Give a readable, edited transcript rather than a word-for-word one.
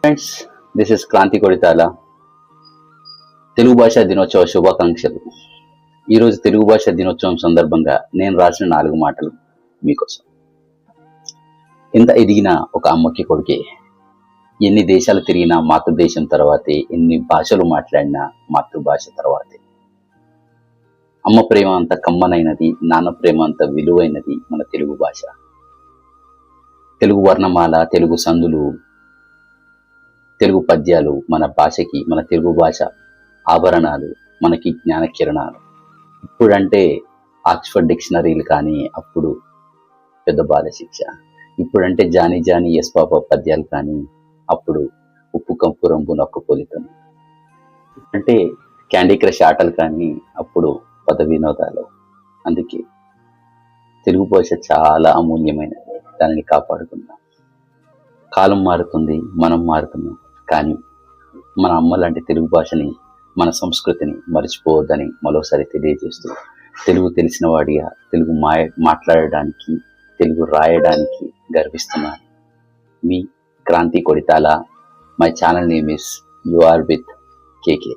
Friends, this is Kranti Koditala. Telugu భాషా దినోత్సవ శుభాకాంక్షలు. ఈరోజు తెలుగు భాషా దినోత్సవం సందర్భంగా నేను రాసిన 4 మాటలు మీకోసం. ఎంత ఎదిగినా ఒక అమ్మకి కొడుకే, ఎన్ని దేశాలు తిరిగినా మాతృదేశం తర్వాతే, ఎన్ని భాషలు మాట్లాడినా మాతృభాష తర్వాతే. అమ్మ ప్రేమ అంత కమ్మనైనది, నాన్న ప్రేమ అంత విలువైనది మన తెలుగు భాష. తెలుగు వర్ణమాల, తెలుగు సందులు, తెలుగు పద్యాలు మన భాషకి, మన తెలుగు భాష ఆభరణాలు, మనకి జ్ఞాన కిరణాలు. ఇప్పుడంటే ఆక్స్ఫర్డ్ డిక్షనరీలు, కానీ అప్పుడు పెద్ద బాల శిక్ష. ఇప్పుడంటే జానీ జానీ ఎస్ పాప పద్యాలు, కానీ అప్పుడు ఉప్పు కంపు రంపు నొక్క పోలికను. అంటే క్యాండీ క్రష్ ఆటలు, కానీ అప్పుడు పద వినోదాలు. అందుకే తెలుగు భాష చాలా అమూల్యమైనది, దానిని కాపాడుకుందాం. కాలం మారుతుంది, మనం మారుతున్నాం, కానీ మన అమ్మ లాంటి తెలుగు భాషని, మన సంస్కృతిని మర్చిపోవద్దని మరోసారి తెలియజేస్తూ, తెలుగు తెలిసిన వాడిగా తెలుగు మాట్లాడడానికి, తెలుగు రాయడానికి గర్విస్తున్నాను. మీ Kranti Koditala. My channel name is you are with KK.